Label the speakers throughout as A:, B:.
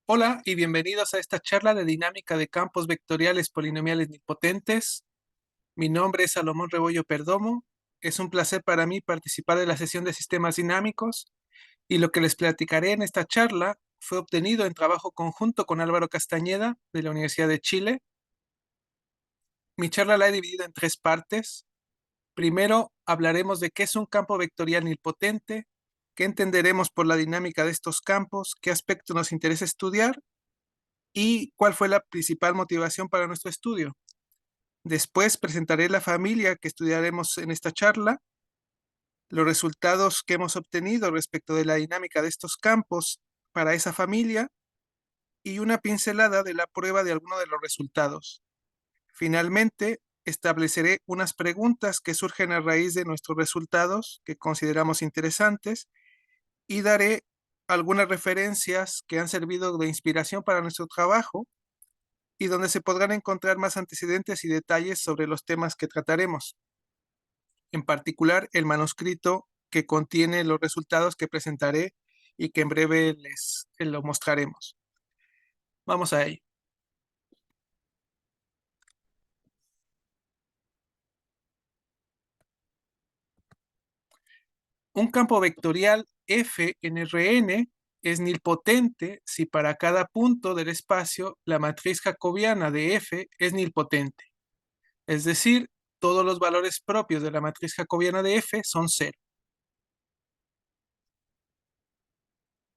A: Hola y bienvenidos a esta charla de dinámica de campos vectoriales polinomiales nilpotentes. Mi nombre es Salomón Rebollo Perdomo. Es un placer para mí participar de la sesión de sistemas dinámicos y lo que les platicaré en esta charla fue obtenido en trabajo conjunto con Álvaro Castañeda de la Universidad de Chile. Mi charla la he dividido en tres partes. Primero hablaremos de qué es un campo vectorial nilpotente, qué entenderemos por la dinámica de estos campos, qué aspectos nos interesa estudiar y cuál fue la principal motivación para nuestro estudio. Después presentaré la familia que estudiaremos en esta charla, los resultados que hemos obtenido respecto de la dinámica de estos campos para esa familia y una pincelada de la prueba de alguno de los resultados. Finalmente, estableceré unas preguntas que surgen a raíz de nuestros resultados que consideramos interesantes y daré algunas referencias que han servido de inspiración para nuestro trabajo y donde se podrán encontrar más antecedentes y detalles sobre los temas que trataremos, en particular el manuscrito que contiene los resultados que presentaré y que en breve les lo mostraremos. Vamos a ello. Un campo vectorial F en Rn es nilpotente si para cada punto del espacio la matriz jacobiana de F es nilpotente. Es decir, todos los valores propios de la matriz jacobiana de F son cero.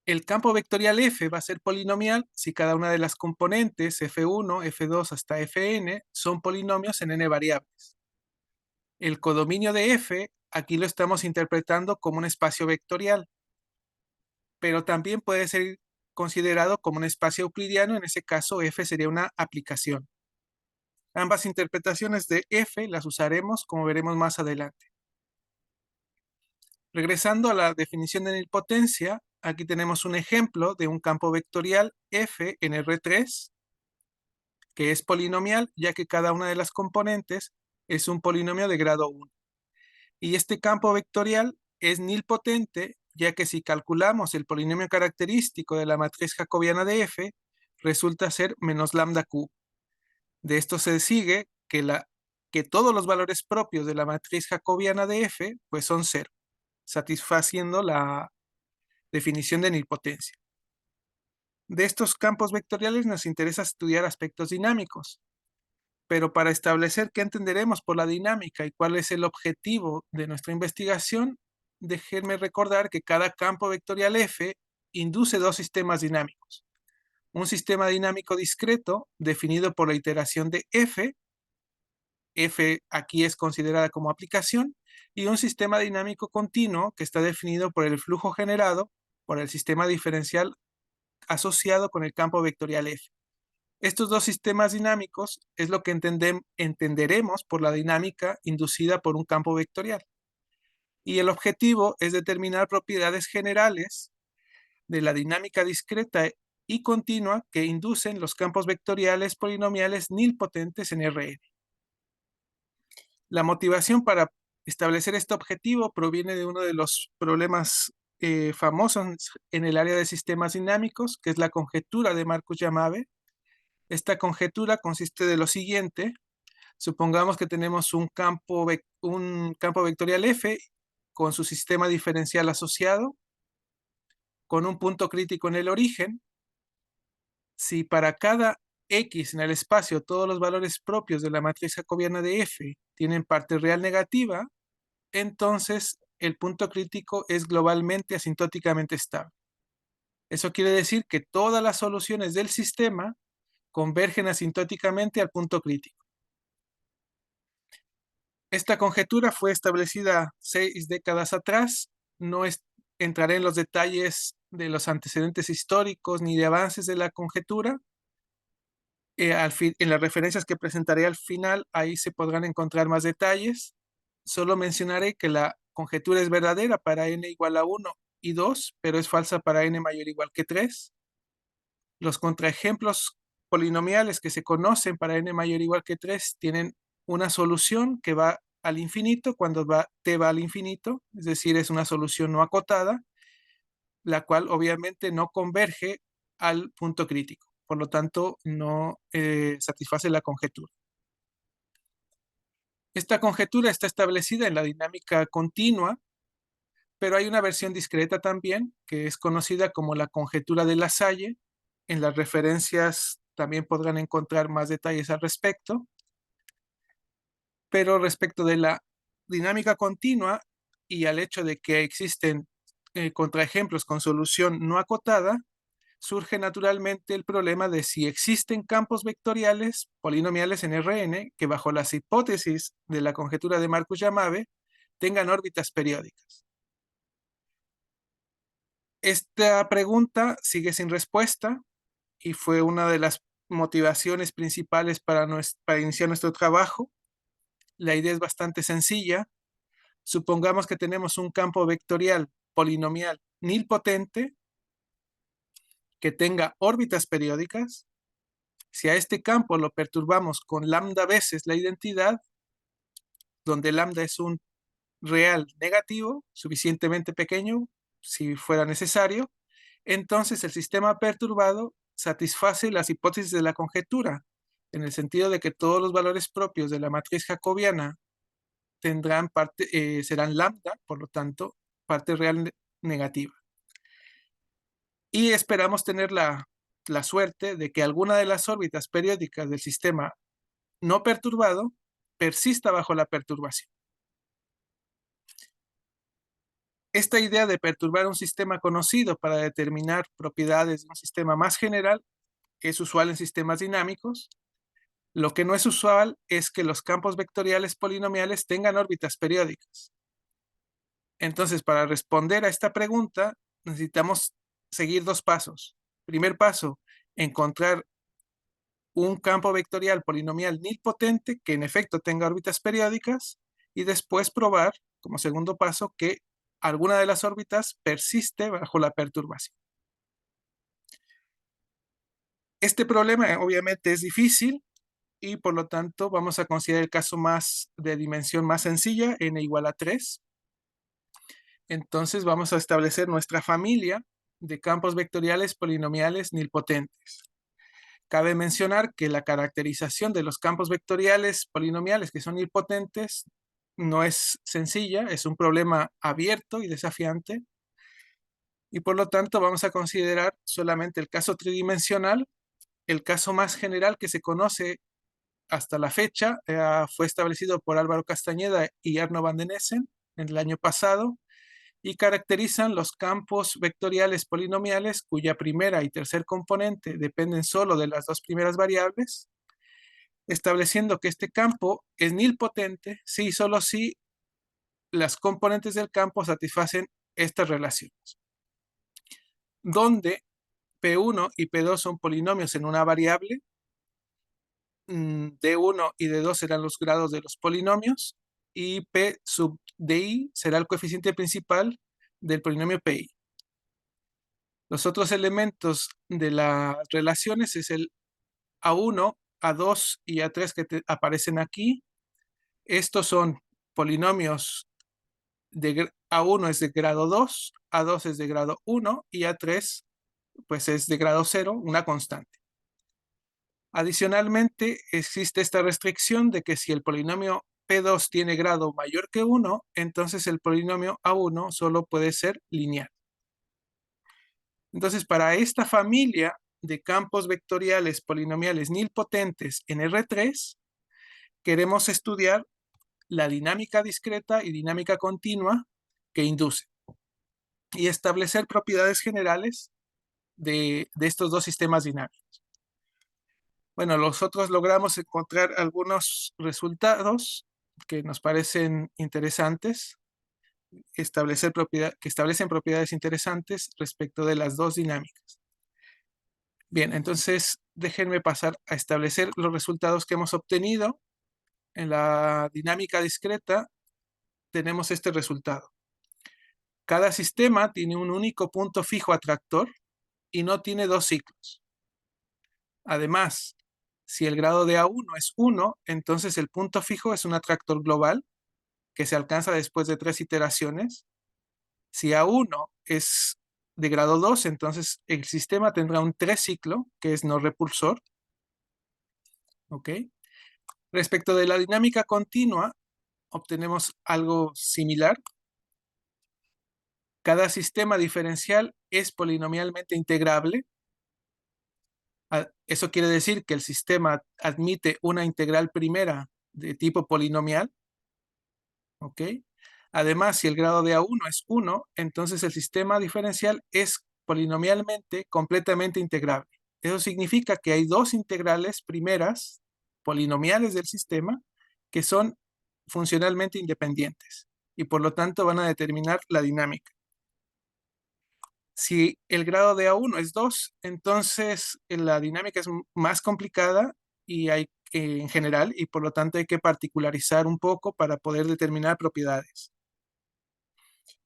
A: El campo vectorial F va a ser polinomial si cada una de las componentes F1, F2 hasta Fn son polinomios en n variables. El codominio de F aquí lo estamos interpretando como un espacio vectorial, pero también puede ser considerado como un espacio euclidiano, en ese caso F sería una aplicación. Ambas interpretaciones de F las usaremos como veremos más adelante. Regresando a la definición de nilpotencia, aquí tenemos un ejemplo de un campo vectorial F en R3, que es polinomial, ya que cada una de las componentes es un polinomio de grado 1. Y este campo vectorial es nilpotente, ya que si calculamos el polinomio característico de la matriz jacobiana de F, resulta ser menos lambda q. De esto se sigue que todos los valores propios de la matriz jacobiana de F pues son cero, satisfaciendo la definición de nilpotencia. De estos campos vectoriales nos interesa estudiar aspectos dinámicos, pero para establecer qué entenderemos por la dinámica y cuál es el objetivo de nuestra investigación, déjenme recordar que cada campo vectorial F induce dos sistemas dinámicos. Un sistema dinámico discreto definido por la iteración de F, F aquí es considerada como aplicación, y un sistema dinámico continuo que está definido por el flujo generado por el sistema diferencial asociado con el campo vectorial F. Estos dos sistemas dinámicos es lo que entenderemos por la dinámica inducida por un campo vectorial. Y el objetivo es determinar propiedades generales de la dinámica discreta y continua que inducen los campos vectoriales polinomiales nilpotentes en Rn. La motivación para establecer este objetivo proviene de uno de los problemas famosos en el área de sistemas dinámicos, que es la conjetura de Marcus-Yamabe. Esta conjetura consiste de lo siguiente. Supongamos que tenemos un campo vectorial F con su sistema diferencial asociado, con un punto crítico en el origen. Si para cada X en el espacio todos los valores propios de la matriz jacobiana de F tienen parte real negativa, entonces el punto crítico es globalmente asintóticamente estable. Eso quiere decir que todas las soluciones del sistema convergen asintóticamente al punto crítico. Esta conjetura fue establecida 6 décadas atrás. No entraré en los detalles de los antecedentes históricos ni de avances de la conjetura. En las referencias que presentaré al final, ahí se podrán encontrar más detalles. Solo mencionaré que la conjetura es verdadera para n igual a 1 y 2, pero es falsa para n mayor o igual que 3. Los contraejemplos polinomiales que se conocen para n mayor o igual que 3 tienen una solución que va al infinito cuando t va al infinito, es decir, es una solución no acotada, la cual obviamente no converge al punto crítico. Por lo tanto, no satisface la conjetura. Esta conjetura está establecida en la dinámica continua, pero hay una versión discreta también, que es conocida como la conjetura de Lasalle. En las referencias también podrán encontrar más detalles al respecto. Pero respecto de la dinámica continua y al hecho de que existen contraejemplos con solución no acotada, surge naturalmente el problema de si existen campos vectoriales polinomiales en Rn que bajo las hipótesis de la conjetura de Marcus-Yamabe tengan órbitas periódicas. Esta pregunta sigue sin respuesta y fue una de las motivaciones principales para iniciar nuestro trabajo. La idea es bastante sencilla. Supongamos que tenemos un campo vectorial polinomial nilpotente que tenga órbitas periódicas. Si a este campo lo perturbamos con lambda veces la identidad, donde lambda es un real negativo, suficientemente pequeño, si fuera necesario, entonces el sistema perturbado satisface las hipótesis de la conjetura, en el sentido de que todos los valores propios de la matriz jacobiana serán lambda, por lo tanto, parte real negativa. Y esperamos tener la suerte de que alguna de las órbitas periódicas del sistema no perturbado persista bajo la perturbación. Esta idea de perturbar un sistema conocido para determinar propiedades de un sistema más general es usual en sistemas dinámicos. Lo que no es usual es que los campos vectoriales polinomiales tengan órbitas periódicas. Entonces, para responder a esta pregunta, necesitamos seguir dos pasos. Primer paso, encontrar un campo vectorial polinomial nilpotente que en efecto tenga órbitas periódicas y después probar, como segundo paso, que alguna de las órbitas persiste bajo la perturbación. Este problema obviamente es difícil y por lo tanto vamos a considerar el caso de dimensión más sencilla, n igual a 3. Entonces vamos a establecer nuestra familia de campos vectoriales polinomiales nilpotentes. Cabe mencionar que la caracterización de los campos vectoriales polinomiales que son nilpotentes no es sencilla, es un problema abierto y desafiante, y por lo tanto vamos a considerar solamente el caso tridimensional. El caso más general que se conoce hasta la fecha fue establecido por Álvaro Castañeda y Arno van den Essen en el año pasado, y caracterizan los campos vectoriales polinomiales cuya primera y tercer componente dependen solo de las dos primeras variables, estableciendo que este campo es nilpotente si y solo si las componentes del campo satisfacen estas relaciones, donde P1 y P2 son polinomios en una variable, D1 y D2 serán los grados de los polinomios, y P sub DI será el coeficiente principal del polinomio PI. Los otros elementos de las relaciones es el A1, A2 y A3 que aparecen aquí. Estos son polinomios A1 es de grado 2, A2 es de grado 1 y A3 pues es de grado 0, una constante. Adicionalmente, existe esta restricción de que si el polinomio P2 tiene grado mayor que 1, entonces el polinomio A1 solo puede ser lineal. Entonces, para esta familia de campos vectoriales polinomiales nilpotentes en R3, queremos estudiar la dinámica discreta y dinámica continua que induce y establecer propiedades generales de estos dos sistemas dinámicos. Bueno, nosotros logramos encontrar algunos resultados que nos parecen interesantes, que establecen propiedades interesantes respecto de las dos dinámicas. Bien, entonces déjenme pasar a establecer los resultados que hemos obtenido. En la dinámica discreta tenemos este resultado. Cada sistema tiene un único punto fijo atractor y no tiene dos ciclos. Además, si el grado de A1 es 1, entonces el punto fijo es un atractor global que se alcanza después de 3 iteraciones. Si A1 es de grado 2, entonces el sistema tendrá un 3 ciclo, que es no repulsor. ¿Ok? Respecto de la dinámica continua, obtenemos algo similar. Cada sistema diferencial es polinomialmente integrable. Eso quiere decir que el sistema admite una integral primera de tipo polinomial. ¿Ok? Además, si el grado de A1 es 1, entonces el sistema diferencial es polinomialmente completamente integrable. Eso significa que hay dos integrales primeras polinomiales del sistema que son funcionalmente independientes y por lo tanto van a determinar la dinámica. Si el grado de A1 es 2, entonces la dinámica es más complicada y hay en general y por lo tanto hay que particularizar un poco para poder determinar propiedades.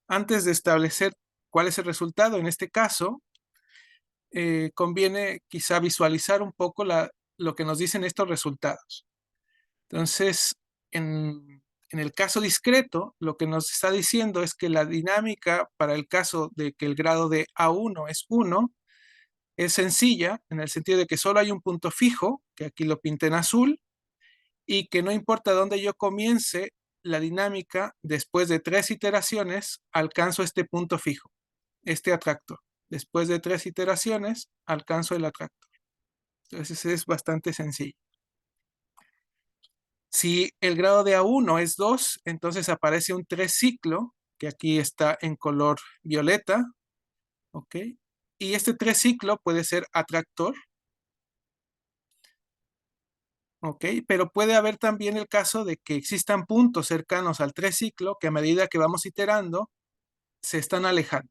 A: Antes de establecer cuál es el resultado, en este caso, conviene quizá visualizar un poco lo que nos dicen estos resultados. Entonces, en el caso discreto, lo que nos está diciendo es que la dinámica para el caso de que el grado de A1 es 1 es sencilla, en el sentido de que solo hay un punto fijo, que aquí lo pinté en azul, y que no importa dónde yo comience la dinámica, después de 3 iteraciones, alcanzo este punto fijo, este atractor. Después de 3 iteraciones, alcanzo el atractor. Entonces es bastante sencillo. Si el grado de A1 es 2, entonces aparece un 3 ciclo, que aquí está en color violeta, ¿ok? Y este 3 ciclo puede ser atractor, ¿ok? Pero puede haber también el caso de que existan puntos cercanos al 3 ciclo que a medida que vamos iterando se están alejando.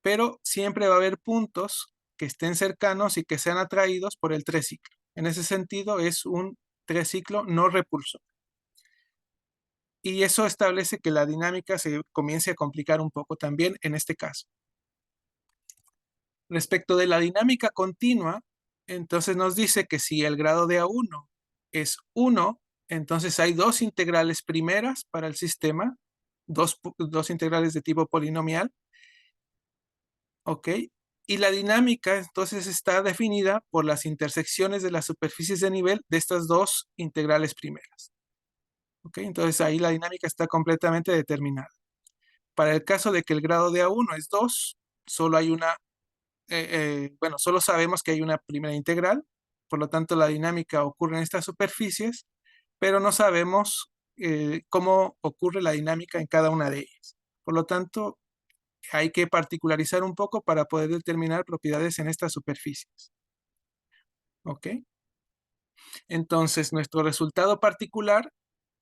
A: Pero siempre va a haber puntos que estén cercanos y que sean atraídos por el 3 ciclo. En ese sentido es un 3 ciclo no repulsor. Y eso establece que la dinámica se comience a complicar un poco también en este caso. Respecto de la dinámica continua, entonces nos dice que si el grado de A1 es 1, entonces hay dos integrales primeras para el sistema, dos integrales de tipo polinomial, ¿ok? Y la dinámica entonces está definida por las intersecciones de las superficies de nivel de estas dos integrales primeras. ¿Ok? Entonces ahí la dinámica está completamente determinada. Para el caso de que el grado de A1 es 2, solo hay una, bueno, solo sabemos que hay una primera integral, por lo tanto la dinámica ocurre en estas superficies, pero no sabemos cómo ocurre la dinámica en cada una de ellas. Por lo tanto, hay que particularizar un poco para poder determinar propiedades en estas superficies. ¿Ok? Entonces, nuestro resultado particular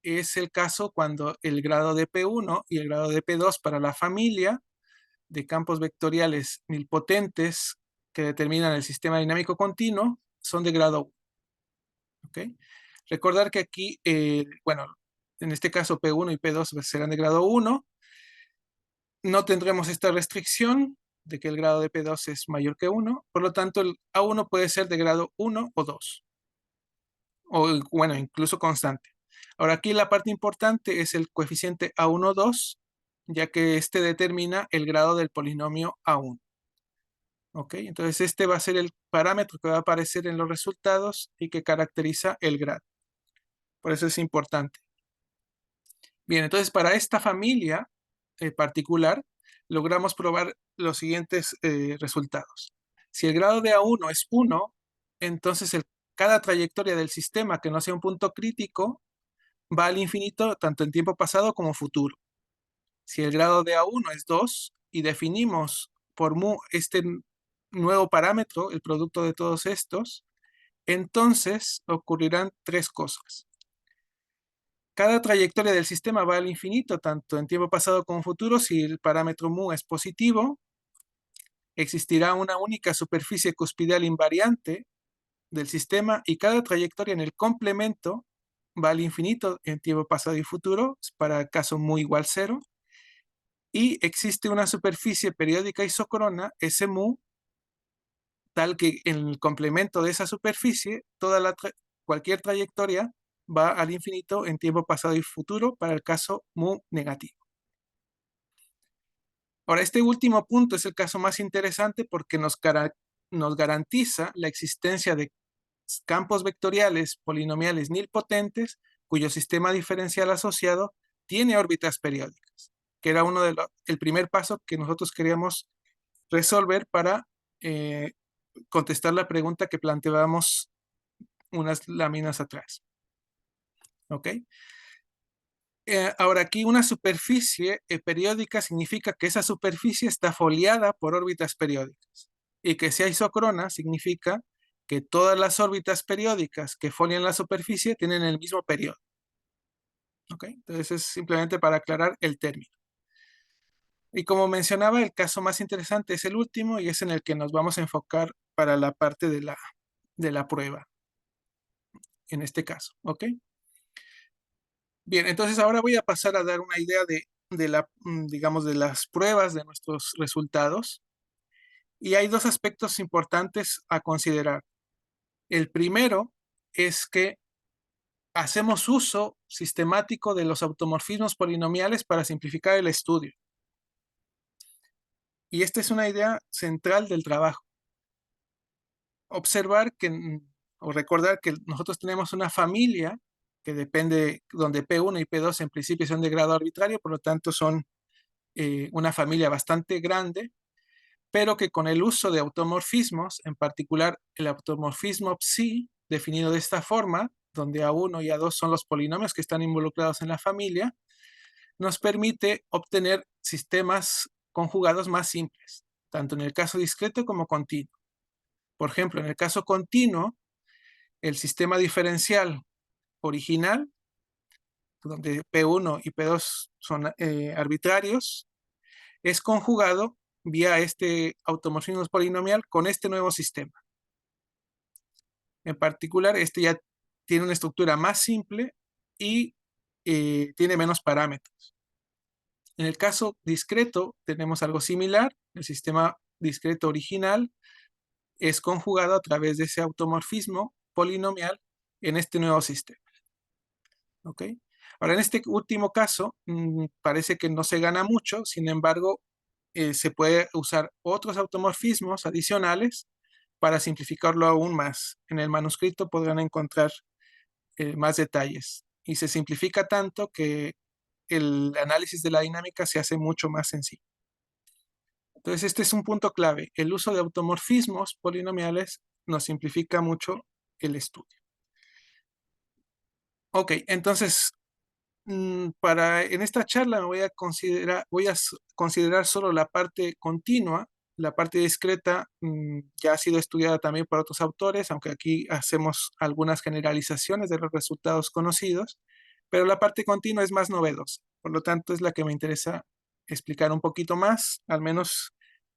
A: es el caso cuando el grado de P1 y el grado de P2 para la familia de campos vectoriales nilpotentes que determinan el sistema dinámico continuo son de grado 1. ¿Ok? Recordar que aquí, bueno, en este caso P1 y P2 serán de grado 1. No tendremos esta restricción de que el grado de P2 es mayor que 1. Por lo tanto, el A1 puede ser de grado 1 o 2. O bueno, incluso constante. Ahora aquí la parte importante es el coeficiente A1,2, ya que este determina el grado del polinomio A1. ¿Ok? Entonces este va a ser el parámetro que va a aparecer en los resultados y que caracteriza el grado. Por eso es importante. Bien, entonces para esta familia particular, logramos probar los siguientes resultados. Si el grado de A1 es 1, entonces cada trayectoria del sistema que no sea un punto crítico va al infinito tanto en tiempo pasado como futuro. Si el grado de A1 es 2 y definimos por mu este nuevo parámetro, el producto de todos estos, entonces ocurrirán tres cosas. Cada trayectoria del sistema va al infinito, tanto en tiempo pasado como futuro. Si el parámetro mu es positivo, existirá una única superficie cuspidal invariante del sistema y cada trayectoria en el complemento va al infinito en tiempo pasado y futuro, para caso mu igual 0. Y existe una superficie periódica isócrona, S mu, tal que en el complemento de esa superficie, cualquier trayectoria va al infinito en tiempo pasado y futuro para el caso mu negativo. Ahora, este último punto es el caso más interesante porque nos garantiza la existencia de campos vectoriales polinomiales nilpotentes cuyo sistema diferencial asociado tiene órbitas periódicas, que era el primer paso que nosotros queríamos resolver para eh, contestar la pregunta que planteábamos unas láminas atrás. ¿Ok? Ahora aquí una superficie periódica significa que esa superficie está foliada por órbitas periódicas y que sea isócrona significa que todas las órbitas periódicas que folian la superficie tienen el mismo periodo. ¿Ok? Entonces es simplemente para aclarar el término. Y como mencionaba, el caso más interesante es el último y es en el que nos vamos a enfocar para la parte de la prueba, en este caso. ¿Ok? Bien, entonces ahora voy a pasar a dar una idea digamos, de las pruebas de nuestros resultados. Y hay dos aspectos importantes a considerar. El primero es que hacemos uso sistemático de los automorfismos polinomiales para simplificar el estudio. Y esta es una idea central del trabajo. Observar o recordar que nosotros tenemos una familia que depende, donde P1 y P2 en principio son de grado arbitrario, por lo tanto son una familia bastante grande, pero que con el uso de automorfismos, en particular el automorfismo psi, definido de esta forma, donde A1 y A2 son los polinomios que están involucrados en la familia, nos permite obtener sistemas conjugados más simples, tanto en el caso discreto como continuo. Por ejemplo, en el caso continuo, el sistema diferencial original, donde P1 y P2 son arbitrarios, es conjugado vía este automorfismo polinomial con este nuevo sistema. En particular, este ya tiene una estructura más simple y tiene menos parámetros. En el caso discreto tenemos algo similar. El sistema discreto original es conjugado a través de ese automorfismo polinomial en este nuevo sistema. ¿Ok? Ahora, en este último caso, parece que no se gana mucho, sin embargo, se puede usar otros automorfismos adicionales para simplificarlo aún más. En el manuscrito podrán encontrar más detalles y se simplifica tanto que el análisis de la dinámica se hace mucho más sencillo. Entonces, este es un punto clave. El uso de automorfismos polinomiales nos simplifica mucho el estudio. Ok, entonces, en esta charla me voy a considerar solo la parte continua. La parte discreta ya ha sido estudiada también por otros autores, aunque aquí hacemos algunas generalizaciones de los resultados conocidos, pero la parte continua es más novedosa. Por lo tanto, es la que me interesa explicar un poquito más, al menos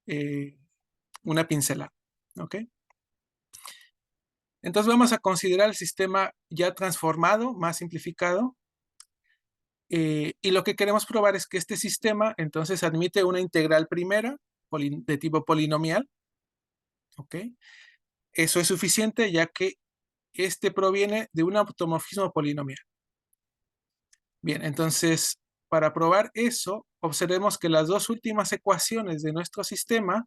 A: eh, una pincelada. ¿Ok? Entonces vamos a considerar el sistema ya transformado, más simplificado, y lo que queremos probar es que este sistema entonces admite una integral primera de tipo polinomial. ¿Ok? Eso es suficiente ya que este proviene de un automorfismo polinomial. Bien, entonces para probar eso, observemos que las dos últimas ecuaciones de nuestro sistema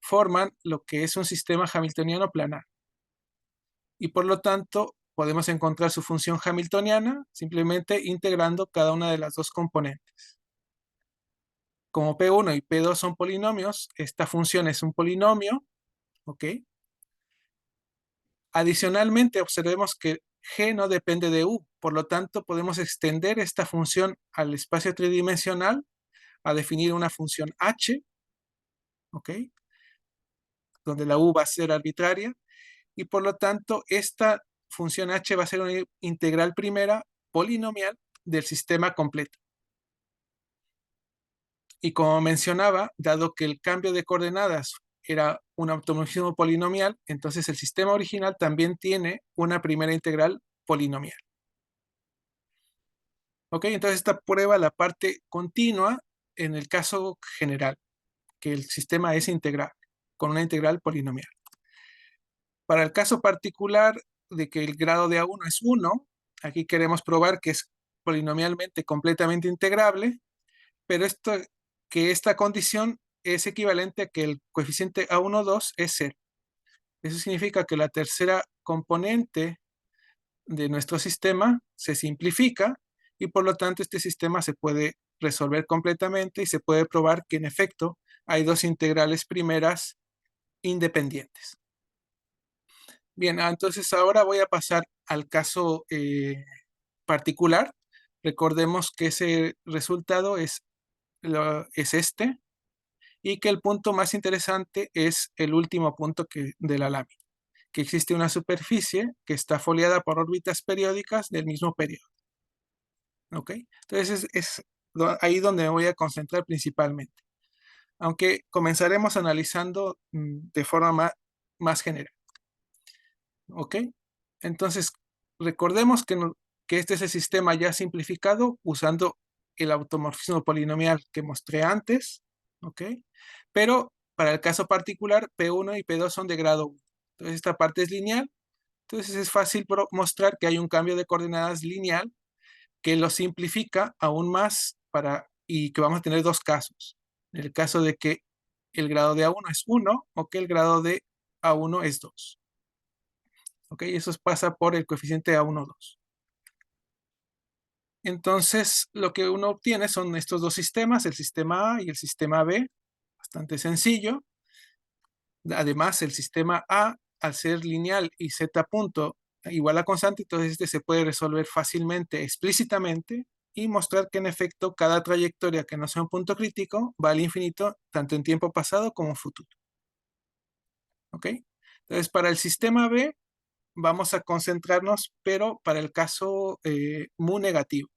A: forman lo que es un sistema hamiltoniano planar. Y por lo tanto, podemos encontrar su función hamiltoniana simplemente integrando cada una de las dos componentes. Como P1 y P2 son polinomios, esta función es un polinomio, ¿ok? Adicionalmente, observemos que G no depende de U, por lo tanto, podemos extender esta función al espacio tridimensional a definir una función H, ¿ok? Donde la U va a ser arbitraria, y por lo tanto, esta función H va a ser una integral primera polinomial del sistema completo. Y como mencionaba, dado que el cambio de coordenadas era un automorfismo polinomial, entonces el sistema original también tiene una primera integral polinomial. Ok, entonces esta prueba la parte continua en el caso general, que el sistema es integral, con una integral polinomial. Para el caso particular de que el grado de A1 es 1, aquí queremos probar que es polinomialmente completamente integrable, pero esto que esta condición es equivalente a que el coeficiente A12 es 0. Eso significa que la tercera componente de nuestro sistema se simplifica y por lo tanto este sistema se puede resolver completamente y se puede probar que en efecto hay dos integrales primeras independientes. Bien, entonces ahora voy a pasar al caso particular. Recordemos que ese resultado es este y que el punto más interesante es el último punto de la lámina, que existe una superficie que está foliada por órbitas periódicas del mismo periodo. ¿Ok? Entonces es ahí donde me voy a concentrar principalmente, aunque comenzaremos analizando de forma más general. ¿Ok? Entonces, recordemos que este es el sistema ya simplificado usando el automorfismo polinomial que mostré antes. ¿Ok? Pero para el caso particular, P1 y P2 son de grado 1. Entonces, esta parte es lineal. Entonces, es fácil mostrar que hay un cambio de coordenadas lineal que lo simplifica aún más y que vamos a tener dos casos. En el caso de que el grado de A1 es 1 o que el grado de A1 es 2. ¿Ok? Eso pasa por el coeficiente A1,2. Entonces, lo que uno obtiene son estos dos sistemas, el sistema A y el sistema B. Bastante sencillo. Además, el sistema A, al ser lineal y z punto igual a constante, entonces este se puede resolver fácilmente, explícitamente, y mostrar que en efecto cada trayectoria que no sea un punto crítico va al infinito, tanto en tiempo pasado como futuro. ¿Ok? Entonces, para el sistema B, vamos a concentrarnos, pero para el caso mu negativo,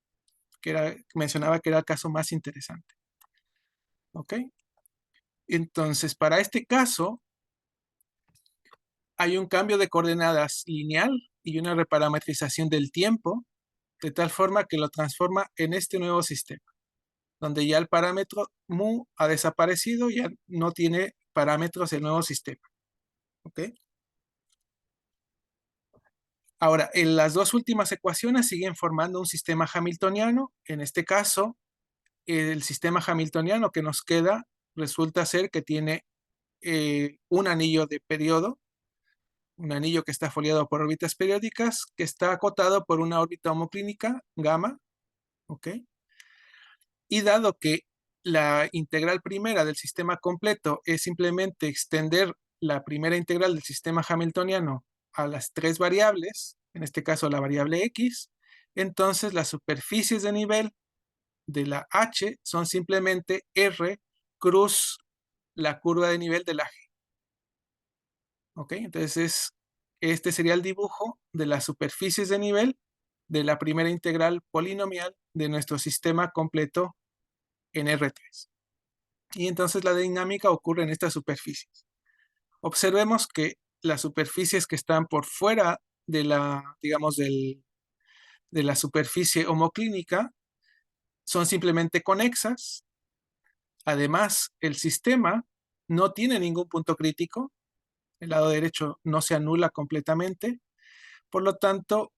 A: mencionaba que era el caso más interesante. ¿Ok? Entonces, para este caso, hay un cambio de coordenadas lineal y una reparametrización del tiempo, de tal forma que lo transforma en este nuevo sistema, donde ya el parámetro mu ha desaparecido, ya no tiene parámetros el nuevo sistema. ¿Ok? Ahora, en las dos últimas ecuaciones siguen formando un sistema hamiltoniano. En este caso, el sistema hamiltoniano que nos queda resulta ser que tiene un anillo de periodo, un anillo que está foliado por órbitas periódicas, que está acotado por una órbita homoclínica, gamma, ¿ok? Y dado que la integral primera del sistema completo es simplemente extender la primera integral del sistema hamiltoniano a las tres variables, en este caso la variable x, entonces las superficies de nivel de la h son simplemente r cruz la curva de nivel de la g. ¿Ok? Entonces, este sería el dibujo de las superficies de nivel de la primera integral polinomial de nuestro sistema completo en R3. Y entonces la dinámica ocurre en estas superficies. Observemos que las superficies que están por fuera de la, digamos, de la superficie homoclínica son simplemente conexas. Además, el sistema no tiene ningún punto crítico. El lado derecho no se anula completamente. Por lo tanto,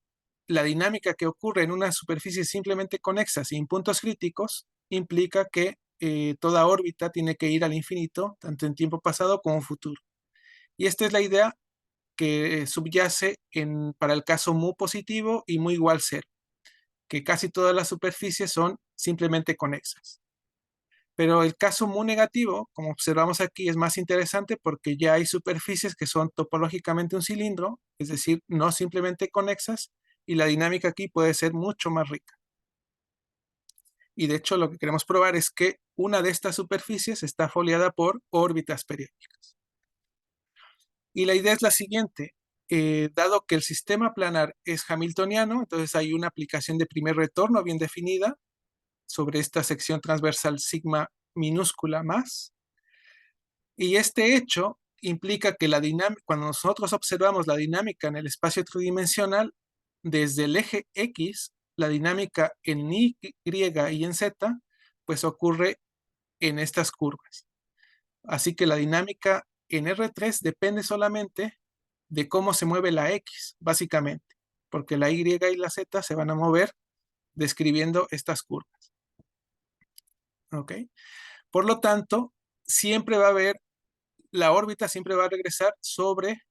A: la dinámica que ocurre en una superficie simplemente conexa sin puntos críticos implica que toda órbita tiene que ir al infinito, tanto en tiempo pasado como futuro. Y esta es la idea que subyace para el caso mu positivo y mu igual 0, que casi todas las superficies son simplemente conexas. Pero el caso mu negativo, como observamos aquí, es más interesante porque ya hay superficies que son topológicamente un cilindro, es decir, no simplemente conexas, y la dinámica aquí puede ser mucho más rica. Y de hecho lo que queremos probar es que una de estas superficies está foliada por órbitas periódicas. Y la idea es la siguiente. Dado que el sistema planar es hamiltoniano, entonces hay una aplicación de primer retorno bien definida sobre esta sección transversal sigma minúscula más. Y este hecho implica que cuando nosotros observamos la dinámica en el espacio tridimensional, desde el eje X, la dinámica en Y y en Z, pues ocurre en estas curvas. Así que la dinámica en R3 depende solamente de cómo se mueve la X, básicamente, porque la Y y la Z se van a mover describiendo estas curvas. ¿Ok? Por lo tanto, siempre va a haber, la órbita siempre va a regresar sobre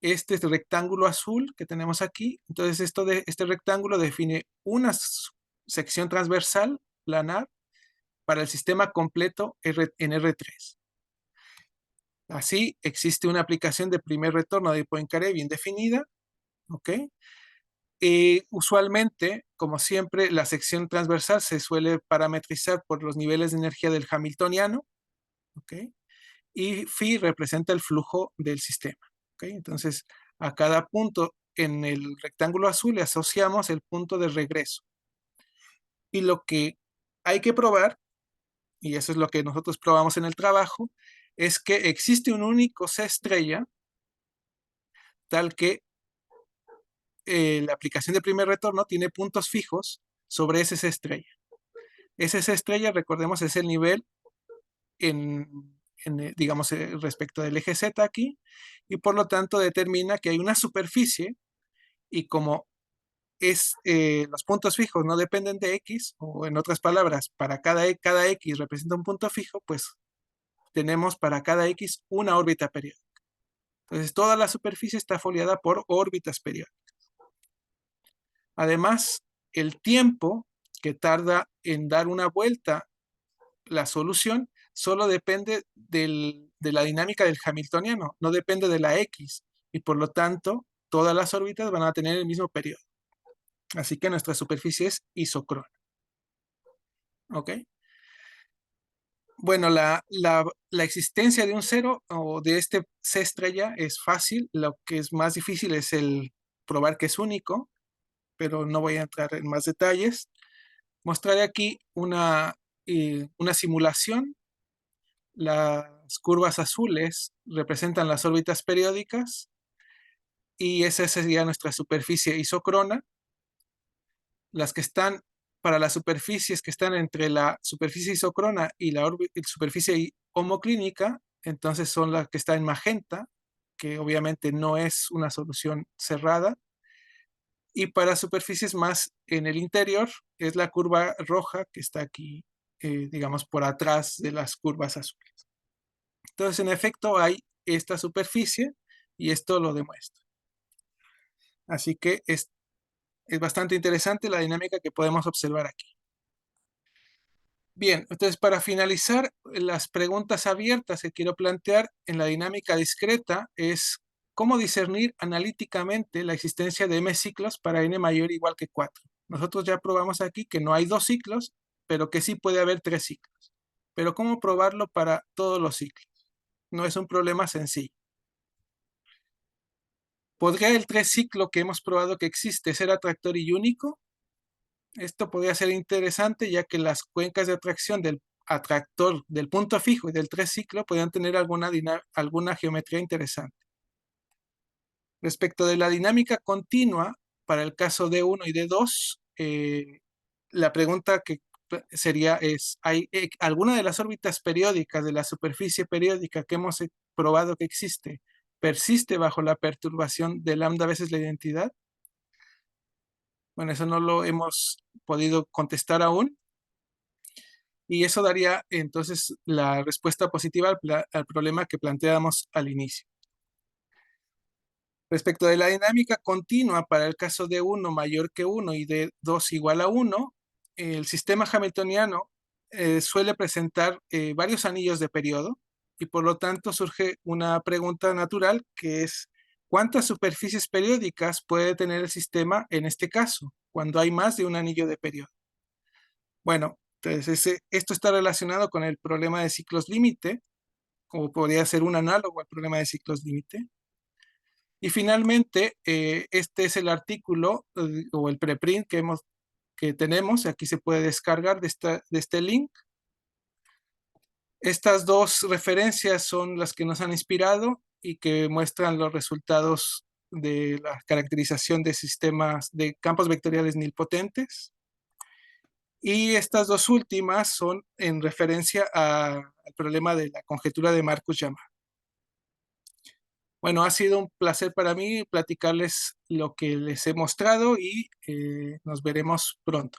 A: este rectángulo azul que tenemos aquí. Entonces, este rectángulo define una sección transversal planar para el sistema completo en R3. Así, existe una aplicación de primer retorno de Poincaré bien definida, ¿ok? Usualmente, como siempre, la sección transversal se suele parametrizar por los niveles de energía del Hamiltoniano, ¿ok? Y phi representa el flujo del sistema, ¿ok? Entonces, a cada punto en el rectángulo azul le asociamos el punto de regreso. Y lo que hay que probar, y eso es lo que nosotros probamos en el trabajo, es que existe un único C estrella, tal que la aplicación de primer retorno tiene puntos fijos sobre ese C estrella. Ese C estrella, recordemos, es el nivel digamos, respecto del eje Z aquí, y por lo tanto determina que hay una superficie, y como los puntos fijos no dependen de X, o en otras palabras, para cada X representa un punto fijo, pues tenemos para cada X una órbita periódica. Entonces, toda la superficie está foliada por órbitas periódicas. Además, el tiempo que tarda en dar una vuelta la solución solo depende de la dinámica del Hamiltoniano, no depende de la X, y por lo tanto, todas las órbitas van a tener el mismo periodo. Así que nuestra superficie es isócrona. ¿Ok? Bueno, la existencia de un cero o de este C estrella es fácil. Lo que es más difícil es el probar que es único, pero no voy a entrar en más detalles. Mostraré aquí una simulación. Las curvas azules representan las órbitas periódicas y esa sería nuestra superficie isócrona. Las que están para las superficies que están entre la superficie isócrona y la superficie homoclínica, entonces son las que están en magenta, que obviamente no es una solución cerrada. Y para superficies más en el interior es la curva roja que está aquí, digamos, por atrás de las curvas azules. Entonces, en efecto, hay esta superficie y esto lo demuestra. Así que es bastante interesante la dinámica que podemos observar aquí. Bien, entonces para finalizar, las preguntas abiertas que quiero plantear en la dinámica discreta es cómo discernir analíticamente la existencia de m ciclos para n mayor o igual que 4. Nosotros ya probamos aquí que no hay 2 ciclos, pero que sí puede haber 3 ciclos. Pero ¿cómo probarlo para todos los ciclos? No es un problema sencillo. ¿Podría el 3 ciclo que hemos probado que existe ser atractor y único? Esto podría ser interesante ya que las cuencas de atracción del atractor del punto fijo y del 3 ciclo podrían tener alguna geometría interesante. Respecto de la dinámica continua, para el caso D1 y D2, la pregunta que sería es, ¿hay alguna de las órbitas periódicas de la superficie periódica que hemos probado que existe persiste bajo la perturbación de lambda veces la identidad? Bueno, eso no lo hemos podido contestar aún. Y eso daría entonces la respuesta positiva al problema que planteábamos al inicio. Respecto de la dinámica continua para el caso de 1 mayor que 1 y de 2 igual a 1, el sistema hamiltoniano suele presentar varios anillos de periodo y por lo tanto surge una pregunta natural que es ¿cuántas superficies periódicas puede tener el sistema en este caso cuando hay más de un anillo de periodo? Bueno, entonces esto está relacionado con el problema de ciclos límite, o podría ser un análogo al problema de ciclos límite. Y finalmente, este es el artículo o el preprint que tenemos. Aquí se puede descargar de este link. Estas dos referencias son las que nos han inspirado y que muestran los resultados de la caracterización de sistemas de campos vectoriales nilpotentes. Y estas dos últimas son en referencia al problema de la conjetura de Marcus-Yamaha. Bueno, ha sido un placer para mí platicarles lo que les he mostrado y nos veremos pronto.